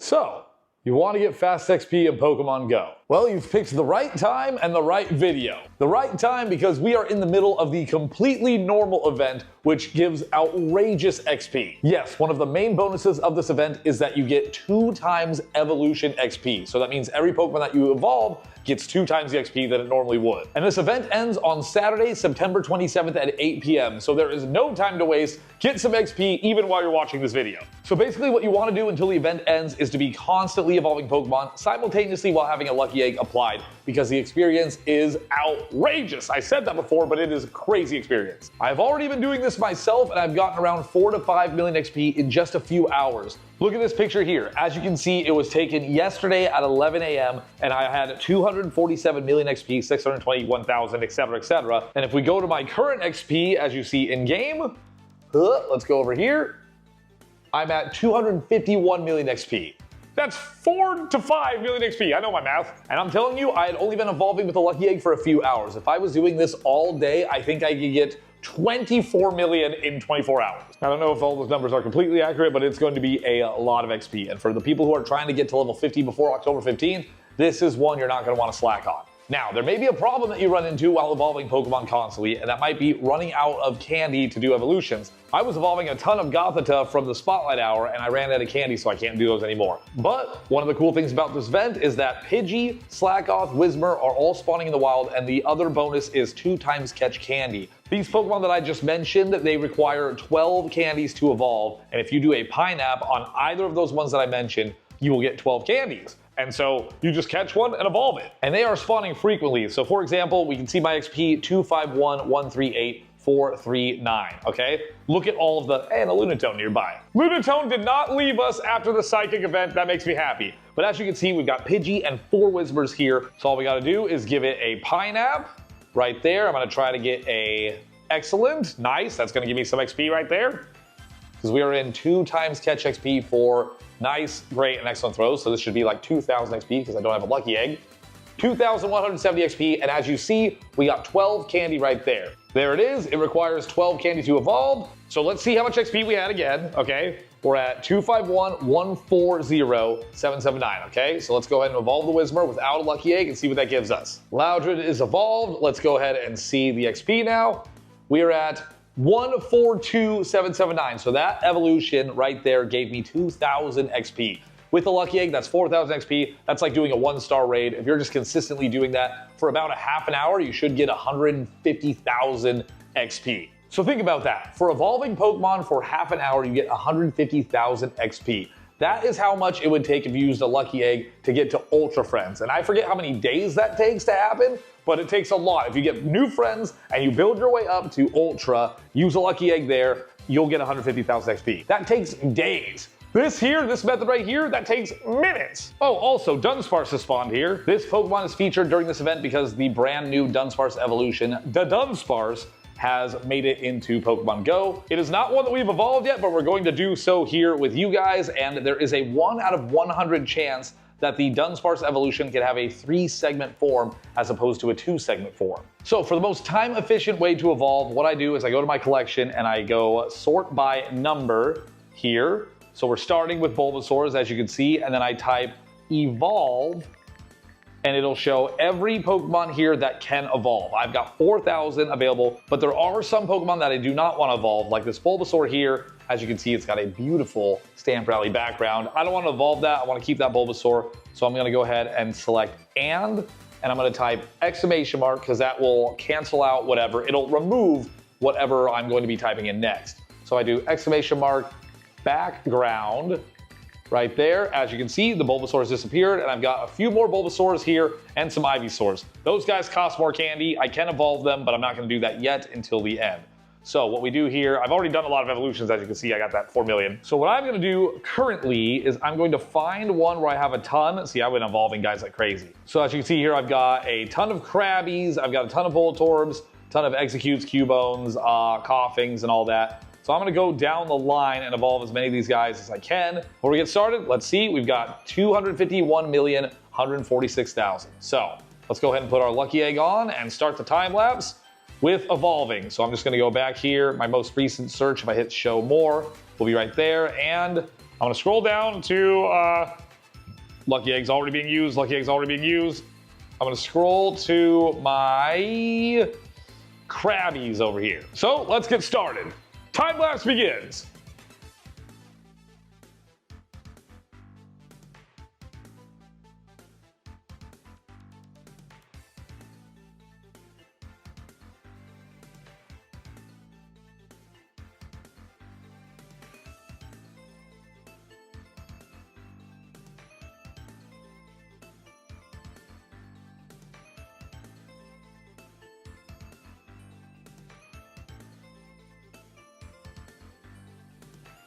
So, you want to get fast XP in Pokemon Go? Well, you've picked the right time and the right video. The right time because we are in the middle of the completely normal event, which gives outrageous XP. Yes, one of the main bonuses of this event is that you get 2 times evolution XP. So that means every Pokemon that you evolve gets 2 times the XP that it normally would. And this event ends on Saturday, September 27th at 8 p.m. So there is no time to waste. Get some XP even while you're watching this video. So basically what you want to do until the event ends is to be constantly evolving Pokemon simultaneously while having a Lucky Egg applied, because the experience is outrageous. I said that before, but it is a crazy experience. I've already been doing this myself and I've gotten around 4 to 5 million XP in just a few hours. Look at this picture here. As you can see, it was taken yesterday at 11 a.m. and I had 247 million XP, 621,000, etc., etc. And if we go to my current XP, as you see in game, let's go over here. I'm at 251 million XP. That's 4 to 5 million XP. I know my math. And I'm telling you, I had only been evolving with a Lucky Egg for a few hours. If I was doing this all day, I think I could get 24 million in 24 hours. I don't know if all those numbers are completely accurate, but it's going to be a lot of XP. And for the people who are trying to get to level 50 before October 15th, this is one you're not going to want to slack on. Now, there may be a problem that you run into while evolving Pokemon constantly, and that might be running out of candy to do evolutions. I was evolving a ton of Gothita from the Spotlight Hour, and I ran out of candy, so I can't do those anymore. But one of the cool things about this event is that Pidgey, Slackoth, Whismur are all spawning in the wild, and the other bonus is 2 times catch candy. These Pokemon that I just mentioned, they require 12 candies to evolve, and if you do a Pineapple on either of those ones that I mentioned, you will get 12 candies. And so you just catch one and evolve it. And they are spawning frequently. So for example, we can see my XP 251, 138, 439, okay? Look at all of the, and a Lunatone nearby. Lunatone did not leave us after the Psychic event. That makes me happy. But as you can see, we've got Pidgey and 4 Whismurs here. So all we gotta do is give it a Pineapple right there. I'm gonna try to get a Excellent. Nice, that's gonna give me some XP right there. Because we are in 2 times catch XP for nice, great, and excellent throws. So this should be like 2,000 XP because I don't have a Lucky Egg. 2,170 XP, and as you see, we got 12 candy right there. There it is. It requires 12 candy to evolve. So let's see how much XP we had again, okay? We're at 251, 140, 779, okay? So let's go ahead and evolve the Whismur without a Lucky Egg and see what that gives us. Loudred is evolved. Let's go ahead and see the XP now. We are at 142,779. So that evolution right there gave me 2,000 XP. With a Lucky Egg, that's 4,000 XP. That's like doing a 1-star raid. If you're just consistently doing that for about a half an hour, you should get 150,000 XP. So think about that. For evolving Pokemon for half an hour, you get 150,000 XP. That is how much it would take if you used a Lucky Egg to get to Ultra Friends. And I forget how many days that takes to happen, but it takes a lot. If you get new friends and you build your way up to Ultra, use a Lucky Egg there, you'll get 150,000 XP. That takes days. This method right here, that takes minutes. Oh, also, Dunsparce has spawned here. This Pokemon is featured during this event because the brand new Dunsparce evolution, the Dunsparce, has made it into Pokemon Go. It is not one that we've evolved yet, but we're going to do so here with you guys, and there is a 1 out of 100 chance that the Dunsparce evolution can have a 3-segment form as opposed to a 2-segment form. So for the most time-efficient way to evolve, what I do is I go to my collection and I go sort by number here. So we're starting with Bulbasaurs, as you can see, and then I type evolve, and it'll show every Pokemon here that can evolve. I've got 4,000 available, but there are some Pokemon that I do not want to evolve, like this Bulbasaur here. As you can see, it's got a beautiful Stamp Rally background. I don't want to evolve that. I want to keep that Bulbasaur. So I'm going to go ahead and select and I'm going to type exclamation mark because that will cancel out whatever. It'll remove whatever I'm going to be typing in next. So I do exclamation mark background right there. As you can see, the Bulbasaur has disappeared, and I've got a few more Bulbasaurs here and some Ivysaurs. Those guys cost more candy. I can evolve them, but I'm not going to do that yet until the end. So what we do here, I've already done a lot of evolutions, as you can see, I got that 4 million. So what I'm going to do currently is I'm going to find one where I have a ton. See, I've been evolving guys like crazy. So as you can see here, I've got a ton of Krabbies, I've got a ton of Voltorbs, a ton of Executes, Cubones, Coughings, and all that. So I'm going to go down the line and evolve as many of these guys as I can. Before we get started, let's see. We've got 251,146,000. So let's go ahead and put our Lucky Egg on and start the time lapse with evolving. So I'm just going to go back here. My most recent search, if I hit show more, will be right there. And I'm going to scroll down to Lucky egg's already being used. Lucky egg's already being used. I'm gonna scroll to my Krabbies over here. So let's get started. Time lapse begins.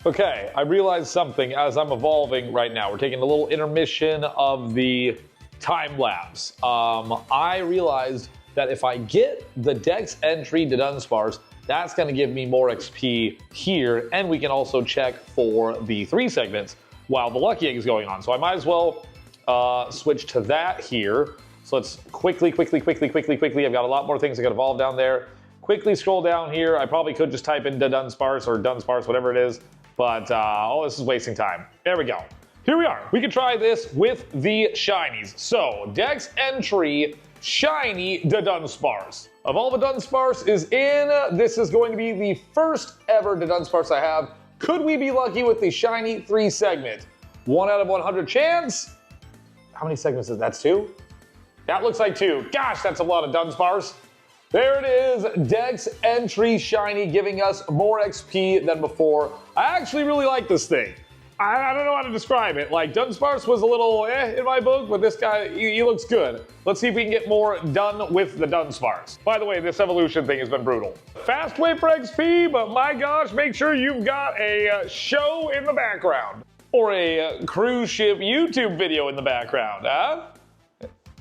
Okay, I realized something as I'm evolving right now. We're taking a little intermission of the time lapse. I realized that if I get the Dex entry to Dunsparce, that's going to give me more XP here, and we can also check for the 3 segments while the Lucky Egg is going on. So I might as well switch to that here. So let's quickly. I've got a lot more things that got evolved down there. Quickly scroll down here. I probably could just type in Dunsparce or Dunsparce, whatever it is. But, oh, this is wasting time. There we go. Here we are. We can try this with the shinies. So, Dex entry, shiny Dunsparce. Of all the Dunsparce is in, this is going to be the first ever Dunsparce I have. Could we be lucky with the shiny 3 segment? 1 out of 100 chance. How many segments is that? That's 2? That looks like 2. Gosh, that's a lot of Dunsparce. There it is, Dex entry shiny, giving us more XP than before. I actually really like this thing. I don't know how to describe it. Like, Dunsparce was a little in my book, but this guy, he looks good. Let's see if we can get more done with the Dunsparce. By the way, this evolution thing has been brutal. Fast way for XP, but my gosh, make sure you've got a show in the background. Or a cruise ship YouTube video in the background, huh?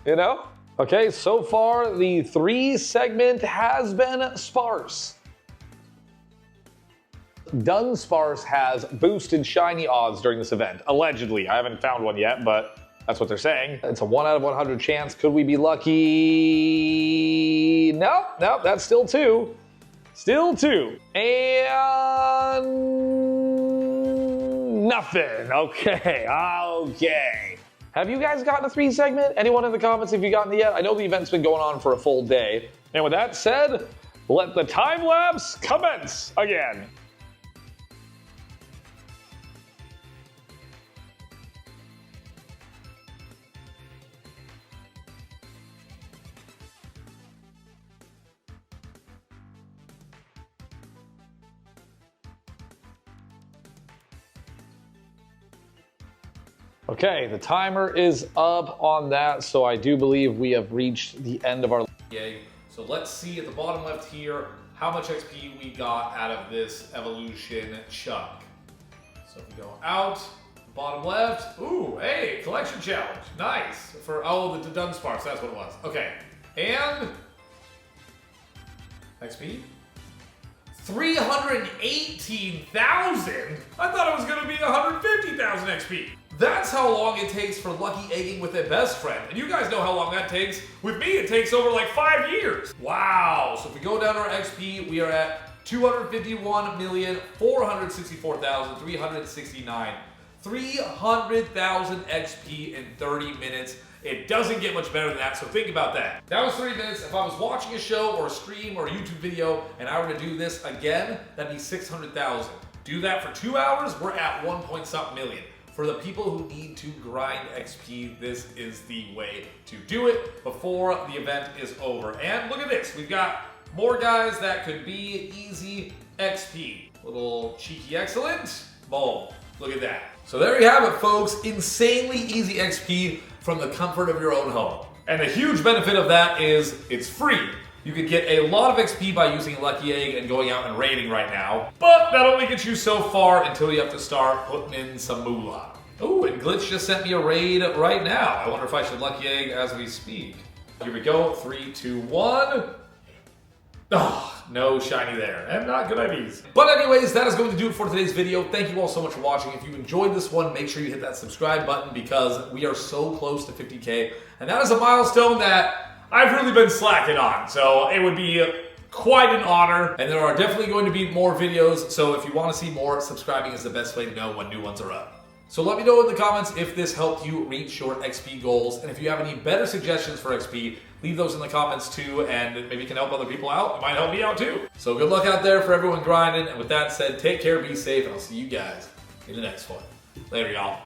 You know? Okay, so far the 3 segment has been sparse. Dunsparce has boosted shiny odds during this event, allegedly. I haven't found one yet, but that's what they're saying. It's a 1 out of 100 chance. Could we be lucky? Nope, that's still 2. Still 2. And nothing. Okay. Have you guys gotten a 3 segment? Anyone in the comments, have you gotten it yet? I know the event's been going on for a full day. And with that said, let the time lapse commence again. Okay, the timer is up on that, so I do believe we have reached the end of our... Yay. So let's see at the bottom left here how much XP we got out of this evolution chunk. So if we go out, bottom left, ooh, hey, collection challenge, nice. For, oh, the Dunsparce, that's what it was. Okay, and XP? 318,000? I thought it was gonna be 150,000 XP. That's how long it takes for lucky egging with a best friend. And you guys know how long that takes. With me, it takes over like 5 years. Wow. So if we go down our XP, we are at 251,464,369. 300,000 XP in 30 minutes. It doesn't get much better than that, so think about that. That was 30 minutes. If I was watching a show or a stream or a YouTube video and I were to do this again, that'd be 600,000. Do that for 2 hours, we're at 1-point-something million. For the people who need to grind XP, this is the way to do it before the event is over. And look at this, we've got more guys that could be easy XP. Little cheeky excellent, boom, look at that. So there you have it, folks, insanely easy XP from the comfort of your own home. And the huge benefit of that is it's free. You could get a lot of XP by using Lucky Egg and going out and raiding right now, but that only gets you so far until you have to start putting in some moolah. Oh, and Glitch just sent me a raid right now. I wonder if I should Lucky Egg as we speak. Here we go, 3, 2, 1. Oh, no shiny there, and not good IVs. But anyways, that is going to do it for today's video. Thank you all so much for watching. If you enjoyed this one, make sure you hit that subscribe button because we are so close to 50K, and that is a milestone that I've really been slacking on, so it would be quite an honor, and there are definitely going to be more videos, so if you want to see more, subscribing is the best way to know when new ones are up. So let me know in the comments if this helped you reach your XP goals, and if you have any better suggestions for XP, leave those in the comments too, and maybe it can help other people out. It might help me out too. So good luck out there for everyone grinding, and with that said, take care, be safe, and I'll see you guys in the next one. Later, y'all.